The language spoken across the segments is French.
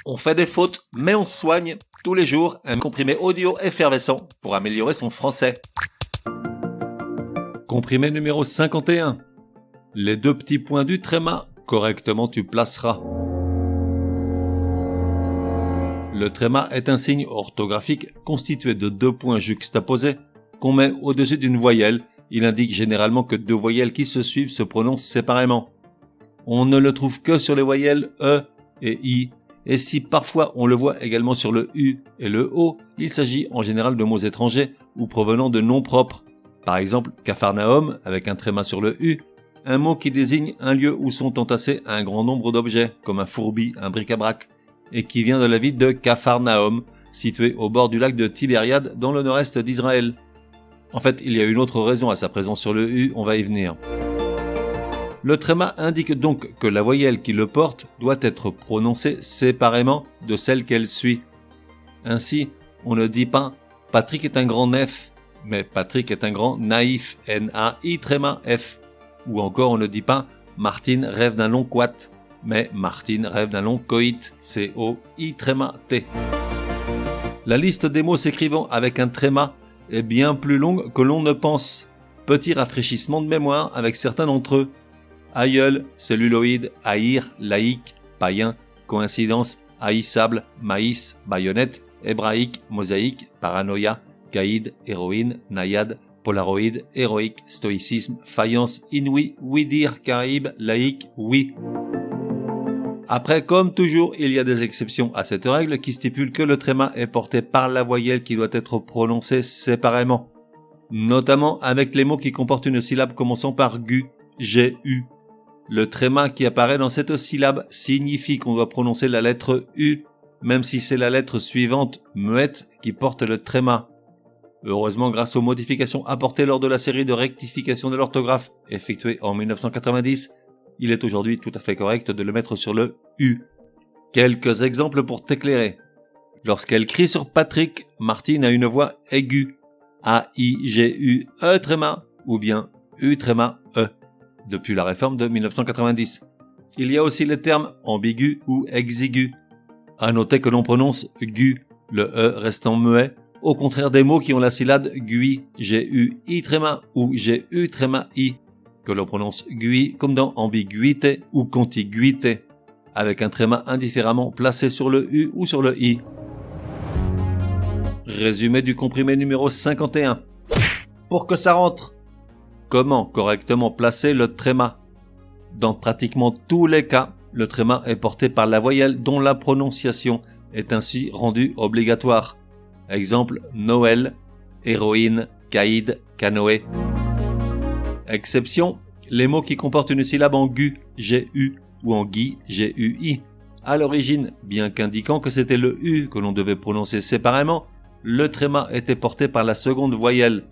On fait des fautes, mais on se soigne. Tous les jours, un comprimé audio effervescent pour améliorer son français. Comprimé numéro 51. Les deux petits points du tréma, correctement tu placeras. Le tréma est un signe orthographique constitué de deux points juxtaposés qu'on met au-dessus d'une voyelle. Il indique généralement que deux voyelles qui se suivent se prononcent séparément. On ne le trouve que sur les voyelles E et I, et si parfois on le voit également sur le U et le O, il s'agit en général de mots étrangers ou provenant de noms propres. Par exemple, Capharnaüm avec un tréma sur le U, un mot qui désigne un lieu où sont entassés un grand nombre d'objets, comme un fourbi, un bric-à-brac, et qui vient de la ville de Capharnaüm, située au bord du lac de Tibériade dans le nord-est d'Israël. En fait, il y a une autre raison à sa présence sur le U, on va y venir. Le tréma indique donc que la voyelle qui le porte doit être prononcée séparément de celle qu'elle suit. Ainsi, on ne dit pas « Patrick est un grand nef », mais « Patrick est un grand naïf », N-A-I tréma F. Ou encore, on ne dit pas « Martine rêve d'un long coit », mais « Martine rêve d'un long coït », C-O-I tréma T. La liste des mots s'écrivant avec un tréma est bien plus longue que l'on ne pense. Petit rafraîchissement de mémoire avec certains d'entre eux. Aïeul, celluloïde, haïr, laïque, païen, coïncidence, haïssable, maïs, baïonnette, hébraïque, mosaïque, paranoïa, caïd, héroïne, naïade, polaroïde, héroïque, stoïcisme, faïence, inouï, oui-dire, caraïbe, laïque, oui. Après, comme toujours, il y a des exceptions à cette règle qui stipule que le tréma est porté par la voyelle qui doit être prononcée séparément. Notamment avec les mots qui comportent une syllabe commençant par gu, G-U. Le tréma qui apparaît dans cette syllabe signifie qu'on doit prononcer la lettre U, même si c'est la lettre suivante, muette, qui porte le tréma. Heureusement, grâce aux modifications apportées lors de la série de rectification de l'orthographe effectuée en 1990, il est aujourd'hui tout à fait correct de le mettre sur le U. Quelques exemples pour t'éclairer. Lorsqu'elle crie sur Patrick, Martine a une voix aiguë, A-I-G-U-E tréma, ou bien U tréma E, depuis la réforme de 1990. Il y a aussi les termes ambigu ou exigu. À noter que l'on prononce gu, le E restant muet, au contraire des mots qui ont la syllabe gui, G-U-I tréma ou G-U tréma I, que l'on prononce gui comme dans ambiguïté ou contiguïté, avec un tréma indifféremment placé sur le U ou sur le I. Résumé du comprimé numéro 51. Pour que ça rentre. Comment correctement placer le tréma? Dans pratiquement tous les cas, le tréma est porté par la voyelle dont la prononciation est ainsi rendue obligatoire. Exemple, Noël, héroïne, caïd, canoë. Exception, les mots qui comportent une syllabe en gu, G-U, ou en gui, G-U-I. À l'origine, bien qu'indiquant que c'était le U que l'on devait prononcer séparément, le tréma était porté par la seconde voyelle.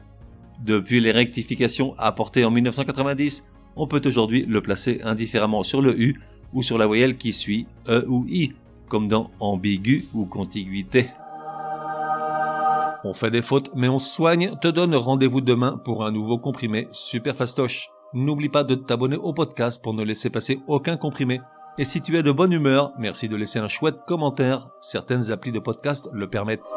Depuis les rectifications apportées en 1990, on peut aujourd'hui le placer indifféremment sur le U ou sur la voyelle qui suit, E ou I, comme dans ambigu ou contiguïté. On fait des fautes, mais on se soigne, te donne rendez-vous demain pour un nouveau comprimé super fastoche. N'oublie pas de t'abonner au podcast pour ne laisser passer aucun comprimé. Et si tu es de bonne humeur, merci de laisser un chouette commentaire, certaines applis de podcast le permettent.